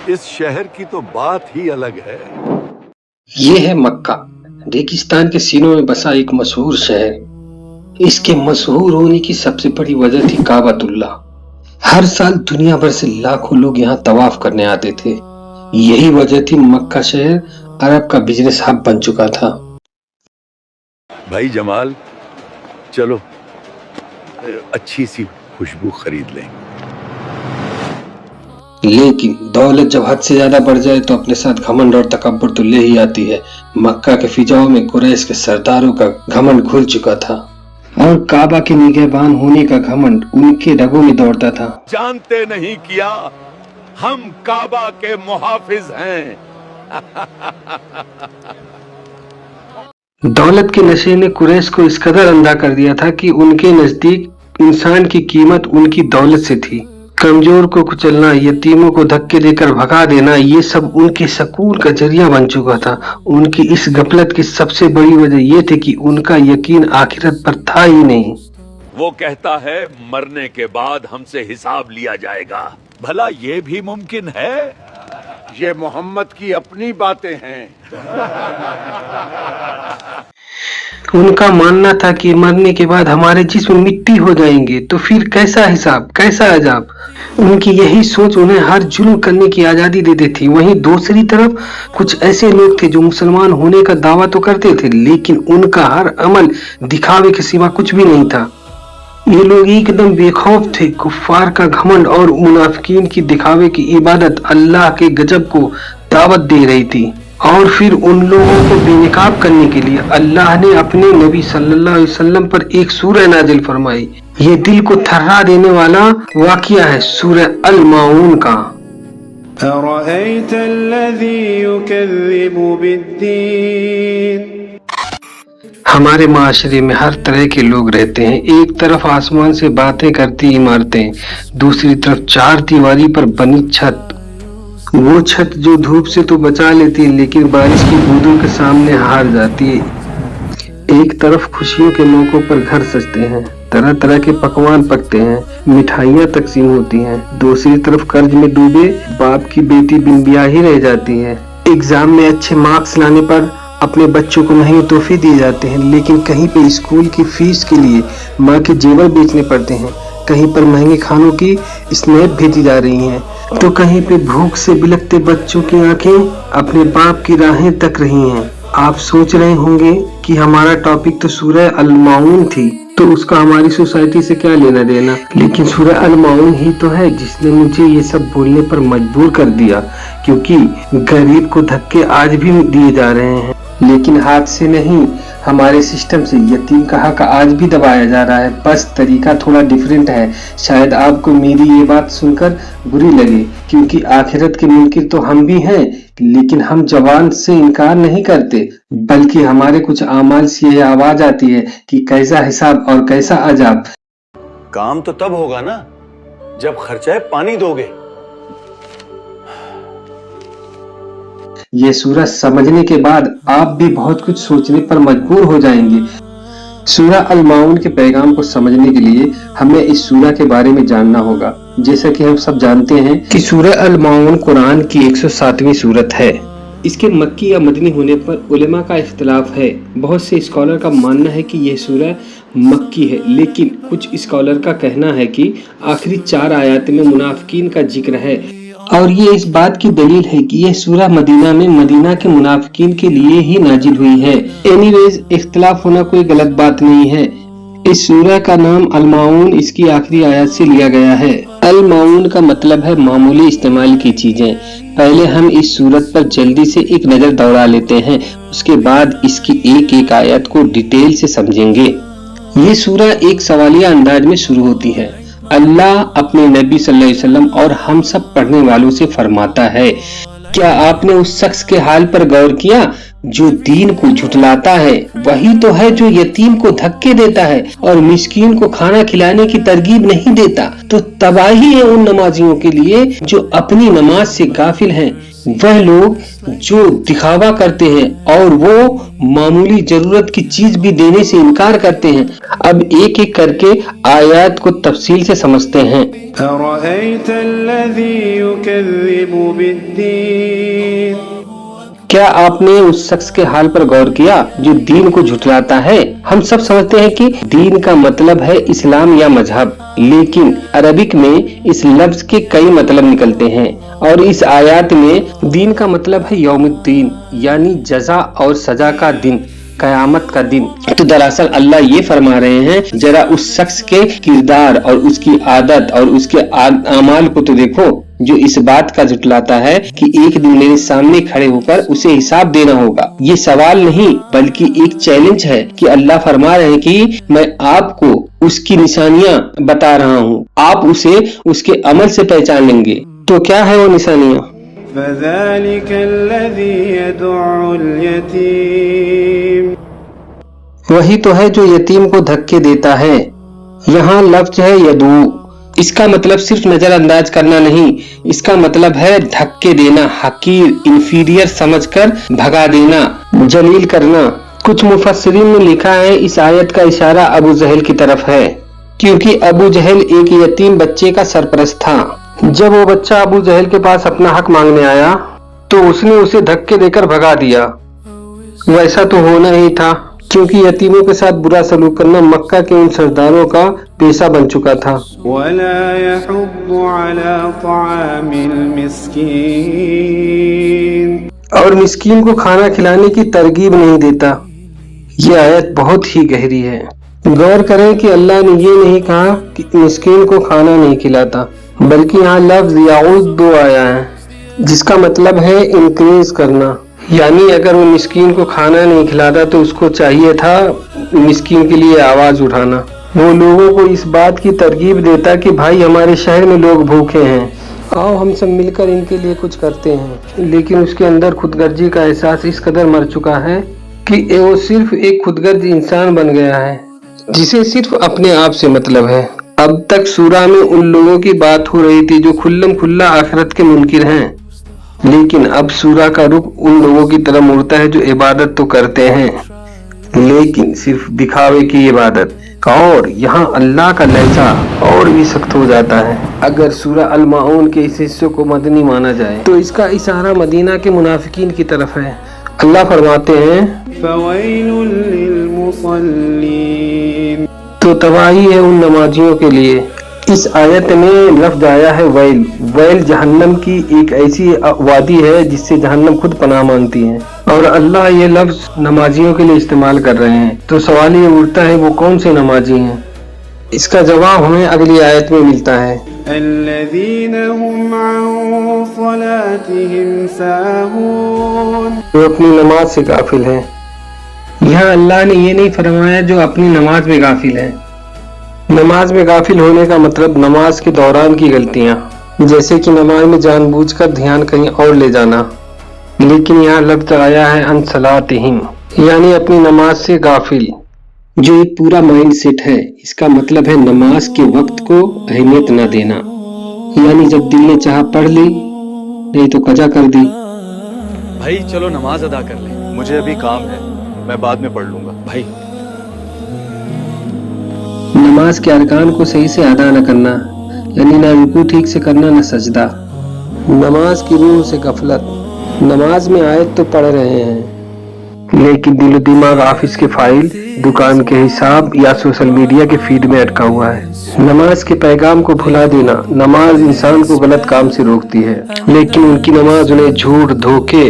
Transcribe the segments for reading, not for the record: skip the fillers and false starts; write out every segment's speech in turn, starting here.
इस शहर की तो बात ही अलग है। ये है मक्का, रेगिस्तान के सीनों में बसा एक मशहूर शहर। इसके मशहूर होने की सबसे बड़ी वजह थी काबतुल्लाह। हर साल दुनिया भर से लाखों लोग यहाँ तवाफ करने आते थे। यही वजह थी मक्का शहर अरब का बिजनेस हब बन चुका था। भाई जमाल, चलो अच्छी सी खुशबू खरीद लें। लेकिन दौलत जब हद से ज्यादा बढ़ जाए तो अपने साथ घमंड और तकब्बुर तो ले ही आती है। मक्का के फिजाओं में कुरैश के सरदारों का घमंड घुल चुका था और काबा के निगहबान होने का घमंड उनके रगों में दौड़ता था। जानते नहीं किया, हम काबा के मुहाफिज हैं। दौलत के नशे ने कुरैश को इस कदर अंधा कर दिया था कि उनके नजदीक इंसान की कीमत उनकी दौलत से थी। कमजोर को कुचलना, यतीमों को धक्के देकर भगा देना, ये सब उनके सकून का जरिया बन चुका था। उनकी इस गफलत की सबसे बड़ी वजह यह थी कि उनका यकीन आखिरत पर था ही नहीं। वो कहता है मरने के बाद हमसे हिसाब लिया जाएगा। भला ये भी मुमकिन है? ये मोहम्मद की अपनी बातें हैं। उनका मानना था कि मरने के बाद हमारे जिस्म मिट्टी हो जाएंगे, तो फिर कैसा हिसाब, कैसा अजाब। उनकी यही सोच उन्हें हर जुल्म करने की आजादी देती थी। वहीं दूसरी तरफ कुछ ऐसे लोग थे जो मुसलमान होने का दावा तो करते थे, लेकिन उनका हर अमल दिखावे के सिवा कुछ भी नहीं था। ये लोग एकदम बेखौफ थे। कुफ्फार का घमंड और मुनाफिकीन की दिखावे की इबादत अल्लाह के गजब को दावत दे रही थी। और फिर उन लोगों को बेनकाब करने के लिए अल्लाह ने अपने नबी सल्लल्लाहु अलैहि वसल्लम पर एक सूरह नाजिल फरमाई। ये दिल को थर्रा देने वाला वाकया है सूरह अल माऊन का। हमारे माशरे में हर तरह के लोग रहते हैं। एक तरफ आसमान से बातें करती इमारतें, दूसरी तरफ चार दीवारी पर बनी छत। वो छत जो धूप से तो बचा लेती है, लेकिन बारिश की बूंदों के सामने हार जाती है। एक तरफ खुशियों के मौकों पर घर सजते हैं, तरह तरह के पकवान पकते हैं, मिठाइयाँ तकसीम होती हैं। दूसरी तरफ कर्ज में डूबे बाप की बेटी बिन ब्याही रह जाती है। एग्जाम में अच्छे मार्क्स लाने पर अपने बच्चों को महंगे तोहफे दिए जाते हैं, लेकिन कहीं पे स्कूल की फीस के लिए माँ के जेवर बेचने पड़ते हैं। कहीं पर महंगे खानों की स्नैप भेजी जा रही हैं, तो कहीं पे भूख से बिलखते बच्चों की आंखें अपने बाप की राहें तक रही हैं। आप सोच रहे होंगे कि हमारा टॉपिक तो सूरह अल माऊन थी, तो उसका हमारी सोसाइटी से क्या लेना देना। लेकिन सूरह अल माऊन ही तो है जिसने मुझे ये सब बोलने पर मजबूर कर दिया, क्योंकि गरीब को धक्के आज भी दिए जा रहे हैं, लेकिन हाथ से नहीं, हमारे सिस्टम से यतीम का हक आज भी दबाया जा रहा है। बस तरीका थोड़ा डिफरेंट है। शायद आपको मेरी ये बात सुनकर बुरी लगे, क्योंकि आखिरत के मुनकिर तो हम भी हैं, लेकिन हम जबान से इनकार नहीं करते, बल्कि हमारे कुछ आमाल से ये आवाज आती है कि कैसा हिसाब और कैसा अजाब। काम तो तब होगा ना जब खर्चा पानी दोगे। ये सूरह समझने के बाद आप भी बहुत कुछ सोचने पर मजबूर हो जाएंगे। सूरह अल माऊन के पैगाम को समझने के लिए हमें इस सूरह के बारे में जानना होगा। जैसा कि हम सब जानते हैं कि सूरह अल माऊन कुरान की 107वीं सूरत है। इसके मक्की या मदनी होने पर उलेमा का इख्तिलाफ है। बहुत से स्कॉलर का मानना है कि यह सूरह मक्की है, लेकिन कुछ स्कॉलर का कहना है कि आखिरी 4 आयत में मुनाफिकीन का जिक्र है, और ये इस बात की दलील है कि यह सूरह मदीना में मदीना के मुनाफिकीन के लिए ही नाजिल हुई है। एनीवेज, इख्तिलाफ होना कोई गलत बात नहीं है। इस सूरह का नाम अल माऊन इसकी आखिरी आयत से लिया गया है। अल माऊन का मतलब है मामूली इस्तेमाल की चीजें। पहले हम इस सूरत पर जल्दी से एक नजर दौड़ा लेते हैं, उसके बाद इसकी एक एक आयत को डिटेल से समझेंगे। ये सूरह एक सवालिया अंदाज में शुरू होती है। अल्लाह अपने नबी सल्लल्लाहु अलैहि वसल्लम और हम सब पढ़ने वालों से फरमाता है, क्या आपने उस शख्स के हाल पर गौर किया जो दीन को झुठलाता है वही तो है जो यतीम को धक्के देता है और मिस्कीन को खाना खिलाने की तरगीब नहीं देता। तो तबाही है उन नमाजियों के लिए जो अपनी नमाज से गाफिल हैं, वह लोग जो दिखावा करते हैं और वो मामूली जरूरत की चीज भी देने से इनकार करते हैं। अब एक एक करके आयत को तफसील से समझते हैं। أرأيت الذي يكذب بالدين क्या आपने उस शख्स के हाल पर गौर किया जो दीन को झुठलाता है? हम सब समझते हैं कि दीन का मतलब है इस्लाम या मजहब, लेकिन अरबिक में इस लफ्ज के कई मतलब निकलते हैं और इस आयत में दीन का मतलब है यौमुद्दीन, यानी जजा और सजा का दिन, कयामत का दिन। तो दरअसल अल्लाह ये फरमा रहे हैं, जरा उस शख्स के किरदार और उसकी आदत और उसके अमाल को तो देखो जो इस बात का झुठलाता है कि एक दिन मेरे सामने खड़े होकर उसे हिसाब देना होगा। ये सवाल नहीं बल्कि एक चैलेंज है कि अल्लाह फरमा रहे हैं कि मैं आपको उसकी निशानियां बता रहा हूँ, आप उसे उसके अमल से पहचान लेंगे। तो क्या है वो निशानियां? فذلك الذي يدع اليتيم वही तो है जो यतीम को धक्के देता है। यहाँ लफ्ज है यदू, इसका मतलब सिर्फ नजरअंदाज करना नहीं, इसका मतलब है धक्के देना, हकीर इंफीरियर समझकर भगा देना, जलील करना। कुछ मुफस्सिरीन ने लिखा है इस आयत का इशारा अबू जहल की तरफ है, क्योंकि अबू जहल एक यतीम बच्चे का सरपरस्त था। जब वो बच्चा अबू जहल के पास अपना हक मांगने आया तो उसने उसे धक्के देकर भगा दिया। वैसा तो होना ही था, क्योंकि यतीमों के साथ बुरा सलूक करना मक्का के उन सरदारों का पेशा बन चुका था। ولا يحض على طعام المسكين और मिस्कीन को खाना खिलाने की तरगीब नहीं देता। ये आयत बहुत ही गहरी है। गौर करें कि अल्लाह ने ये नहीं कहा कि मिस्कीन को खाना नहीं खिलाता, बल्कि यहाँ लफ्ज याउद्दु आया है जिसका मतलब है इंक्रेज करना, यानी अगर वो मिस्कीन को खाना नहीं खिलाता तो उसको चाहिए था मिस्कीन के लिए आवाज उठाना। वो लोगों को इस बात की तरगीब देता कि भाई हमारे शहर में लोग भूखे हैं, आओ हम सब मिलकर इनके लिए कुछ करते हैं। लेकिन उसके अंदर खुदगर्जी का एहसास इस कदर मर चुका है कि वो सिर्फ एक खुदगर्ज इंसान बन गया है जिसे सिर्फ अपने आप से मतलब है। अब तक सूरा में उन लोगों की बात हो रही थी जो खुल्लम खुल्ला आखिरत के मुनकिर हैं, लेकिन अब सूरा का रुख उन लोगों की तरफ मुड़ता है जो इबादत तो करते हैं लेकिन सिर्फ दिखावे की इबादत। और यहाँ अल्लाह का लहजा और भी सख्त हो जाता है। अगर सूरा अल माऊन के इस हिस्से को मदनी माना जाए तो इसका इशारा मदीना के मुनाफिकीन की तरफ है। अल्लाह फरमाते हैं فويل للمصلين तो तबाही है उन नमाजियों के लिए। इस आयत में लफ्ज आया है वैल। वैल जहन्नम की एक ऐसी वादी है जिससे जहन्नम खुद पनाह मांगती है, और अल्लाह ये लफ्ज नमाजियों के लिए इस्तेमाल कर रहे हैं। तो सवाल ये उठता है वो कौन से नमाजी हैं? इसका जवाब हमें अगली आयत में मिलता है। الذين هم عن صلاتهم ساهون जो अपनी नमाज से गाफिल है। यहाँ अल्लाह ने ये नहीं फरमाया जो अपनी नमाज में गाफिल है। नमाज में गाफिल होने का मतलब नमाज के दौरान की गलतियाँ, जैसे कि नमाज में जानबूझकर ध्यान कहीं और ले जाना। लेकिन यहाँ लफ्ज आया है अन सलातिहिम, यानी अपनी नमाज से गाफिल, जो एक पूरा माइंड सेट है। इसका मतलब है नमाज के वक्त को अहमियत न देना, यानी जब दिल ने चाहा पढ़ ली, नहीं तो कजा कर दी। भाई चलो नमाज अदा कर ले, मुझे अभी काम है, मैं बाद में पढ़ लूंगा। भाई नमाज के अरकान को सही से अदा न करना, यानी ना रुकू ठीक से करना न सजदा। नमाज की रूह से गफलत। नमाज में आयत तो पढ़ रहे हैं लेकिन दिल दिमाग ऑफिस के फाइल, दुकान के हिसाब या सोशल मीडिया के फीड में अटका हुआ है। नमाज के पैगाम को भुला देना। नमाज इंसान को गलत काम से रोकती है, लेकिन उनकी नमाज उन्हें झूठ, धोखे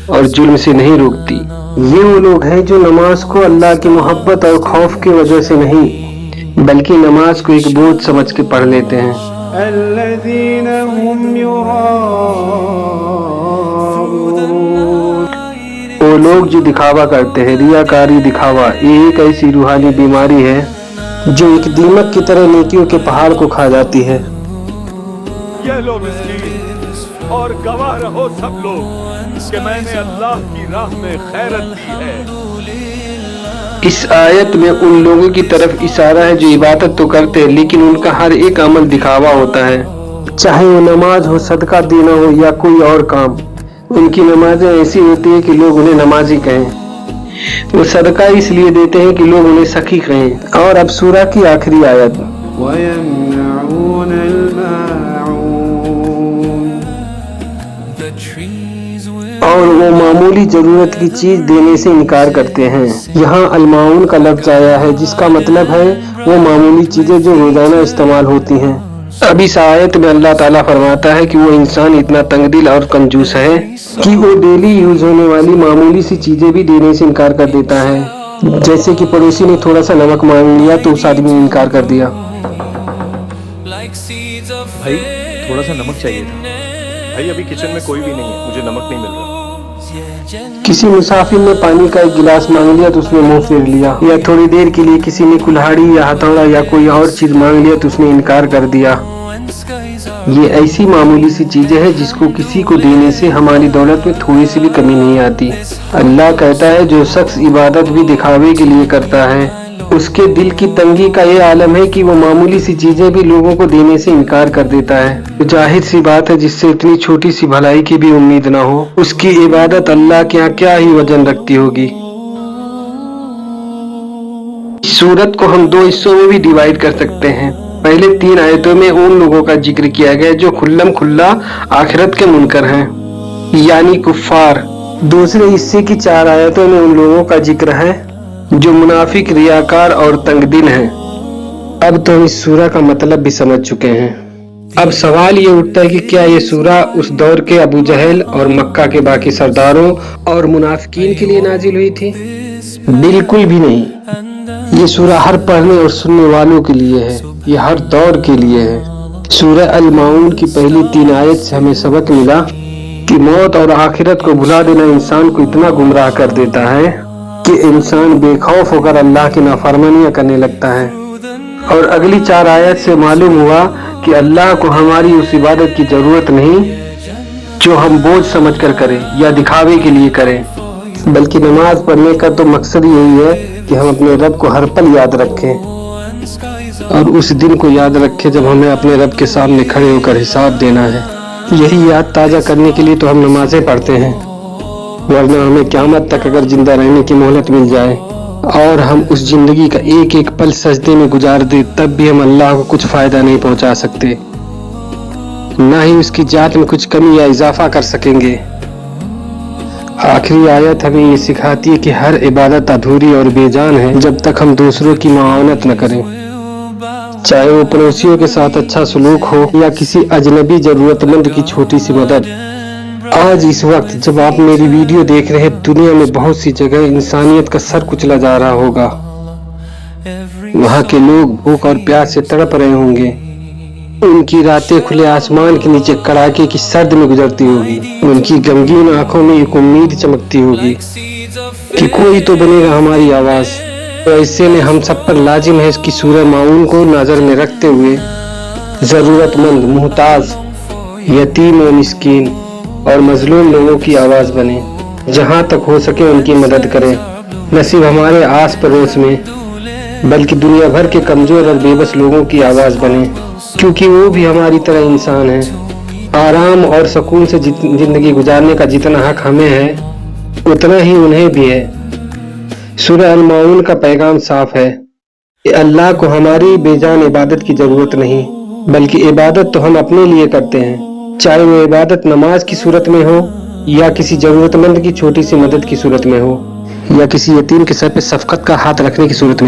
और जुल्म से नहीं रोकती। ये वो लोग हैं जो नमाज को अल्लाह की मोहब्बत और खौफ की वजह से नहीं, बल्कि नमाज को एक बोझ समझ के पढ़ लेते हैं। الذين هم يراءون वो लोग जो दिखावा करते हैं, रियाकारी दिखावा, ये एक ऐसी रूहानी बीमारी है जो एक दीमक की तरह नेकियों के पहाड़ को खा जाती है। ये लो मिस्कीन और गवाह रहो सब लोग, کہ میں نے اللہ کی راہ میں خیرت کی ہے۔ اس آیت میں ان لوگوں کی طرف اشارہ ہے جو عبادت تو کرتے ہیں لیکن ان کا ہر ایک عمل دکھاوا ہوتا ہے، چاہے وہ نماز ہو، صدقہ دینا ہو یا کوئی اور کام۔ ان کی نمازیں ایسی ہوتی ہیں کہ لوگ انہیں نمازی کہیں، وہ صدقہ اس لیے دیتے ہیں کہ لوگ انہیں سخی کہیں۔ اور اب سورہ کی آخری آیت، وَيَمْنَعُونَ الْمَاعُونَ، اور وہ معمولی ضرورت کی چیز دینے سے انکار کرتے ہیں۔ یہاں الماعون کا لفظ آیا ہے جس کا مطلب ہے وہ معمولی چیزیں جو روزانہ استعمال ہوتی ہیں۔ اب اس آیت میں اللہ تعالیٰ فرماتا ہے کہ وہ انسان اتنا تنگ دل اور کنجوس ہے کہ وہ ڈیلی یوز ہونے والی معمولی سی چیزیں بھی دینے سے انکار کر دیتا ہے، جیسے کہ پڑوسی نے تھوڑا سا نمک مانگ لیا تو اس آدمی نے انکار کر دیا۔ بھائی تھوڑا سا نمک چاہیے تھا۔ بھائی ابھی کچن میں کوئی بھی نہیں ہے، مجھے نمک نہیں مل رہا۔ کسی مسافر نے پانی کا ایک گلاس مانگ لیا تو اس نے منہ پھیر لیا، یا تھوڑی دیر کے لیے کسی نے کلہاڑی یا ہتھوڑا یا کوئی اور چیز مانگ لیا تو اس نے انکار کر دیا۔ یہ ایسی معمولی سی چیزیں ہیں جس کو کسی کو دینے سے ہماری دولت میں تھوڑی سی بھی کمی نہیں آتی۔ اللہ کہتا ہے جو شخص عبادت بھی دکھاوے کے لیے کرتا ہے اس کے دل کی تنگی کا یہ عالم ہے کہ وہ معمولی سی چیزیں بھی لوگوں کو دینے سے انکار کر دیتا ہے۔ ظاہر سی بات ہے جس سے اتنی چھوٹی سی بھلائی کی بھی امید نہ ہو، اس کی عبادت اللہ کے یہاں کیا ہی وزن رکھتی ہوگی۔ اس سورت کو ہم دو حصوں میں بھی ڈیوائیڈ کر سکتے ہیں۔ پہلے 3 آیتوں میں ان لوگوں کا ذکر کیا گیا جو کھلم کھلا آخرت کے منکر ہیں، یعنی کفار۔ دوسرے حصے کی 4 آیتوں میں ان لوگوں کا ذکر ہے جو منافق، ریاکار اور تنگ دل ہیں۔ اب تو ہم اس سورہ کا مطلب بھی سمجھ چکے ہیں۔ اب سوال یہ اٹھتا ہے کہ کیا یہ سورہ اس دور کے ابو جہل اور مکہ کے باقی سرداروں اور منافقین کے لیے نازل ہوئی تھی؟ بالکل بھی نہیں۔ یہ سورہ ہر پڑھنے اور سننے والوں کے لیے ہے، یہ ہر دور کے لیے ہے۔ سورہ الماعون کی پہلی 3 آیت سے ہمیں سبق ملا کہ موت اور آخرت کو بھلا دینا انسان کو اتنا گمراہ کر دیتا ہے کہ انسان بے خوف ہو کر اللہ کی نافرمانیاں کرنے لگتا ہے۔ اور اگلی 4 آیت سے معلوم ہوا کہ اللہ کو ہماری اس عبادت کی ضرورت نہیں جو ہم بوجھ سمجھ کر کریں یا دکھاوے کے لیے کریں، بلکہ نماز پڑھنے کا تو مقصد یہی ہے کہ ہم اپنے رب کو ہر پل یاد رکھیں اور اس دن کو یاد رکھیں جب ہمیں اپنے رب کے سامنے کھڑے ہو کر حساب دینا ہے۔ یہی یاد تازہ کرنے کے لیے تو ہم نمازیں پڑھتے ہیں، ورنہ ہمیں قیامت تک اگر زندہ رہنے کی مہلت مل جائے اور ہم اس زندگی کا ایک ایک پل سجدے میں گزار دیں تب بھی ہم اللہ کو کچھ فائدہ نہیں پہنچا سکتے، نہ ہی اس کی ذات میں کچھ کمی یا اضافہ کر سکیں گے۔ آخری آیت ہمیں یہ سکھاتی ہے کہ ہر عبادت ادھوری اور بے جان ہے جب تک ہم دوسروں کی معاونت نہ کریں، چاہے وہ پڑوسیوں کے ساتھ اچھا سلوک ہو یا کسی اجنبی ضرورت مند کی چھوٹی سی مدد۔ آج اس وقت جب آپ میری ویڈیو دیکھ رہے ہیں دنیا میں بہت سی جگہ انسانیت کا سر کچلا جا رہا ہوگا، وہاں کے لوگ بھوک اور پیاس سے تڑپ رہے ہوں گے، ان کی راتیں کھلے آسمان کے نیچے کڑاکے کی سرد میں گزرتی ہوگی، ان کی غمگین آنکھوں میں ایک امید چمکتی ہوگی کہ کوئی تو بنے گا ہماری آواز۔ تو ایسے میں ہم سب پر لازم ہے اس کی سورہ ماعون کو نظر میں رکھتے ہوئے ضرورت مند، محتاج، یتیم و مسکین اور مظلوم لوگوں کی آواز بنے، جہاں تک ہو سکے ان کی مدد کریں، نہ صرف ہمارے آس پڑوس میں بلکہ دنیا بھر کے کمزور اور بے بس لوگوں کی آواز بنے، کیونکہ وہ بھی ہماری طرح انسان ہیں۔ آرام اور سکون سے زندگی گزارنے کا جتنا حق ہمیں ہے اتنا ہی انہیں بھی ہے۔ سورہ الماعون کا پیغام صاف ہے کہ اللہ کو ہماری بے جان عبادت کی ضرورت نہیں، بلکہ عبادت تو ہم اپنے لیے کرتے ہیں، چاہے وہ عبادت نماز کی صورت میں ہو یا کسی ضرورت مند کی چھوٹی سی مدد کی صورت میں ہو یا کسی یتیم کے سر پہ شفقت کا ہاتھ رکھنے کی صورت میں۔